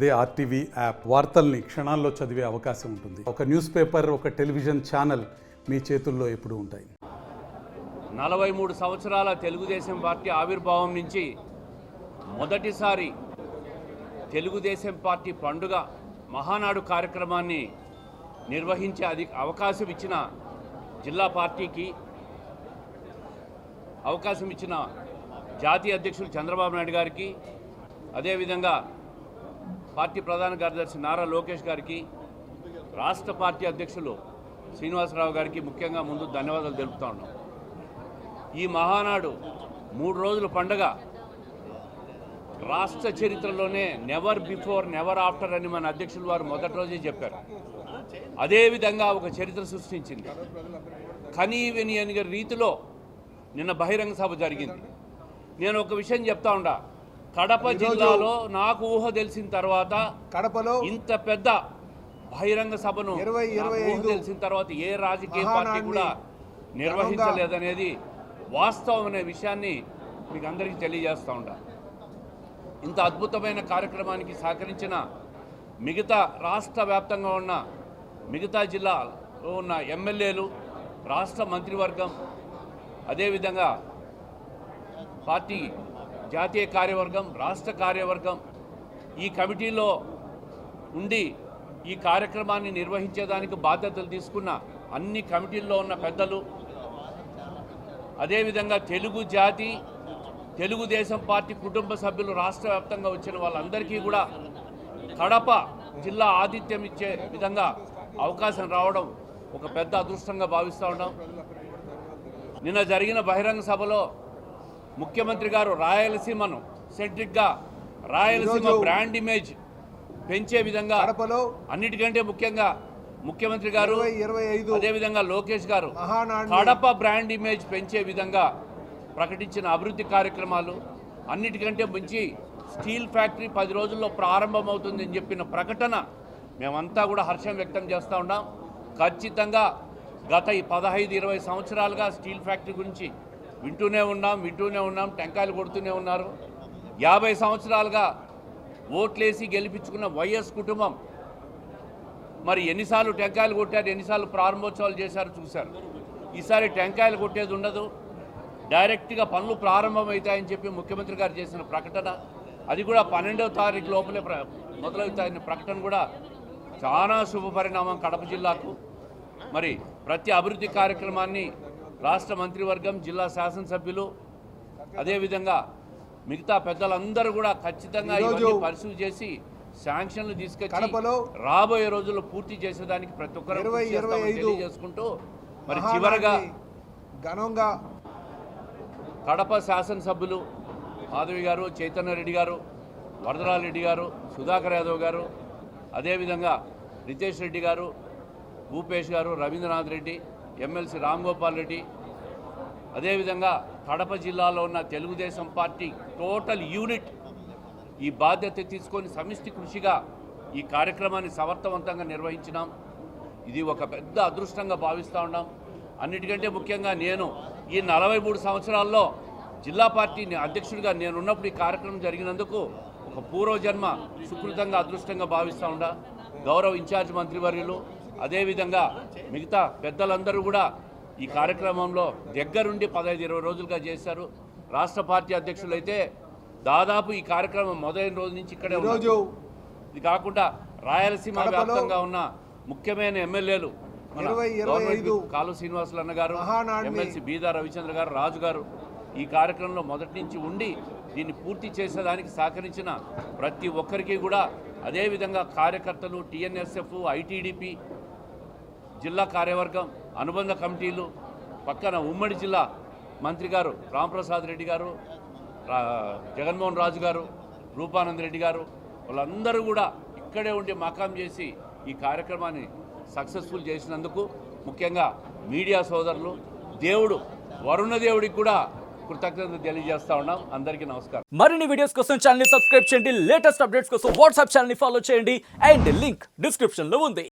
అదే RTV app వార్తల్ని క్షణాల్లో చదివే అవకాశం ఉంటుంది. ఒక న్యూస్ పేపర్, ఒక టెలివిజన్ ఛానల్ మీ చేతుల్లో ఎప్పుడూ ఉంటాయి. 43 సంవత్సరాల తెలుగుదేశం పార్టీ ఆవిర్భావం నుంచి మొదటిసారి తెలుగుదేశం పార్టీ పండుగ మహానాడు కార్యక్రమాన్ని నిర్వహించే అవకాశం ఇచ్చిన జిల్లా పార్టీకి, అవకాశం ఇచ్చిన జాతీయ అధ్యక్షులు చంద్రబాబు నాయుడు గారికి, అదేవిధంగా పార్టీ ప్రధాన కార్యదర్శి నారా లోకేష్ గారికి, రాష్ట్ర పార్టీ అధ్యక్షులు శ్రీనివాసరావు గారికి ముఖ్యంగా ముందు ధన్యవాదాలు తెలుపుతా ఉన్నాం. ఈ మహానాడు 3 రోజుల పండుగ రాష్ట్ర చరిత్రలోనే నెవర్ బిఫోర్ నెవర్ ఆఫ్టర్ అని మన అధ్యక్షులు వారు మొదటి రోజే చెప్పారు. అదేవిధంగా ఒక చరిత్ర సృష్టించింది. కనీ విని అనే రీతిలో నిన్న బహిరంగ సభ జరిగింది. నేను ఒక విషయం చెప్తా ఉండా, కడప జిల్లాలో నాకు ఊహ తెలిసిన తర్వాత కడపలో ఇంత పెద్ద బహిరంగ సభను ఊహ తెలిసిన తర్వాత ఏ రాజకీయ పార్టీ కూడా నిర్వహించలేదనేది వాస్తవం అనే విషయాన్ని మీకు అందరికీ తెలియజేస్తూ ఉంటా. ఇంత అద్భుతమైన కార్యక్రమానికి సహకరించిన మిగతా రాష్ట్ర వ్యాప్తంగా ఉన్న మిగతా జిల్లాలో ఉన్న ఎమ్మెల్యేలు, రాష్ట్ర మంత్రివర్గం, అదేవిధంగా పార్టీ జాతీయ కార్యవర్గం, రాష్ట్ర కార్యవర్గం, ఈ కమిటీలో ఉండి ఈ కార్యక్రమాన్ని నిర్వహించేదానికి బాధ్యతలు తీసుకున్న అన్ని కమిటీల్లో ఉన్న పెద్దలు, అదేవిధంగా తెలుగు జాతి, తెలుగుదేశం పార్టీ కుటుంబ సభ్యులు, రాష్ట్ర వ్యాప్తంగా వచ్చిన వాళ్ళందరికీ కూడా కడప జిల్లా ఆతిథ్యం ఇచ్చే విధంగా అవకాశం రావడం ఒక పెద్ద అదృష్టంగా భావిస్తూ ఉన్నాం. నిన్న జరిగిన బహిరంగ సభలో ముఖ్యమంత్రి గారు రాయలసీమను సెంట్రిక్గా, రాయలసీమ బ్రాండ్ ఇమేజ్ పెంచే విధంగా, అన్నిటికంటే ముఖ్యంగా ముఖ్యమంత్రి గారు అదేవిధంగా లోకేష్ గారు కడప బ్రాండ్ ఇమేజ్ పెంచే విధంగా ప్రకటించిన అభివృద్ధి కార్యక్రమాలు, అన్నిటికంటే మంచి స్టీల్ ఫ్యాక్టరీ 10 రోజుల్లో ప్రారంభమవుతుందని చెప్పిన ప్రకటన మేమంతా కూడా హర్షం వ్యక్తం చేస్తూ ఉన్నాం. ఖచ్చితంగా గత 15-20 సంవత్సరాలుగా స్టీల్ ఫ్యాక్టరీ గురించి వింటూనే ఉన్నాం, టెంకాయలు కొడుతూనే ఉన్నారు. 50 సంవత్సరాలుగా ఓట్లేసి గెలిపించుకున్న వైఎస్ కుటుంబం మరి ఎన్నిసార్లు టెంకాయలు కొట్టారు, ఎన్నిసార్లు ప్రారంభోత్సవాలు చేశారు చూశారు. ఈసారి టెంకాయలు కొట్టేది ఉండదు, డైరెక్ట్గా పనులు ప్రారంభమవుతాయని చెప్పి ముఖ్యమంత్రి గారు చేసిన ప్రకటన, అది కూడా 12వ తారీఖు లోపలే మొదలవుతాయన్న ప్రకటన కూడా చాలా శుభ పరిణామం కడప జిల్లాకు. మరి ప్రతి అభివృద్ధి కార్యక్రమాన్ని రాష్ట్ర మంత్రివర్గం, జిల్లా శాసనసభ్యులు, అదేవిధంగా మిగతా పెద్దలందరూ కూడా ఖచ్చితంగా ఇవన్నీ పరిశీలన చేసి శాంక్షన్లు తీసుకొచ్చి రాబోయే రోజుల్లో పూర్తి చేసేదానికి ప్రతి ఒక్కరు తెలియజేసుకుంటూ, మరి చివరగా కడప శాసనసభ్యులు మాధవి గారు, చైతన్య రెడ్డి గారు, వరదరాజ రెడ్డి గారు, సుధాకర్ యాదవ్ గారు, అదేవిధంగా రితేష్ రెడ్డి గారు, భూపేష్ గారు, రవీంద్రనాథ్ రెడ్డి, ఎమ్మెల్సీ రామ్ గోపాల్ రెడ్డి, అదేవిధంగా కడప జిల్లాలో ఉన్న తెలుగుదేశం పార్టీ టోటల్ యూనిట్ ఈ బాధ్యత తీసుకొని సమిష్టి కృషిగా ఈ కార్యక్రమాన్ని సమర్థవంతంగా నిర్వహించినాం. ఇది ఒక పెద్ద అదృష్టంగా భావిస్తూ ఉన్నాం. అన్నిటికంటే ముఖ్యంగా నేను ఈ 43 సంవత్సరాల్లో జిల్లా పార్టీ అధ్యక్షుడిగా నేనున్నప్పుడు ఈ కార్యక్రమం జరిగినందుకు ఒక పూర్వజన్మ సుకృతంగా, అదృష్టంగా భావిస్తూ ఉండా. గౌరవ ఇన్ఛార్జ్ మంత్రివర్యులు, అదేవిధంగా మిగతా పెద్దలందరూ కూడా ఈ కార్యక్రమంలో దగ్గరుండి 15-20 రోజులుగా చేశారు. రాష్ట్ర పార్టీ అధ్యక్షులు అయితే దాదాపు ఈ కార్యక్రమం మొదలైన రోజు నుంచి ఇక్కడే ఉన్నారు. ఇది కాకుండా రాయలసీమ వ్యాప్తంగా ఉన్న ముఖ్యమైన ఎమ్మెల్యేలు కాలు శ్రీనివాసులు అన్న గారు, ఎమ్మెల్సీ బీదా రవిచంద్ర గారు, రాజు గారు ఈ కార్యక్రమంలో మొదటి నుంచి ఉండి దీన్ని పూర్తి చేసేదానికి సహకరించిన ప్రతి ఒక్కరికి కూడా, అదేవిధంగా కార్యకర్తలు, టీఎన్ఎస్ఎఫ్, ఐటీడీపీ, జిల్లా కార్యవర్గం, అనుబంధ కమిటీలు, పక్కన ఉమ్మడి జిల్లా మంత్రి గారు రాంప్రసాద్ రెడ్డి గారు, జగన్మోహన్ రాజు గారు, రూపానంద్ రెడ్డి గారు, వాళ్ళందరూ కూడా ఇక్కడే ఉండి మకాం చేసి ఈ కార్యక్రమాన్ని సక్సెస్ఫుల్ చేసినందుకు ముఖ్యంగా మీడియా సోదరులు, దేవుడు వరుణ దేవుడికి కూడా కృతజ్ఞతలు తెలియజేస్తా ఉన్నాం. అందరికీ నమస్కారం. మరిన్ని వీడియోస్ కోసం ఛానల్ ని సబ్స్క్రైబ్ చేయండి, లేటెస్ట్ అప్డేట్స్ కోసం వాట్సాప్ ఛానల్ ని ఫాలో చేయండి, అండ్ లింక్ డిస్క్రిప్షన్ లో ఉంది.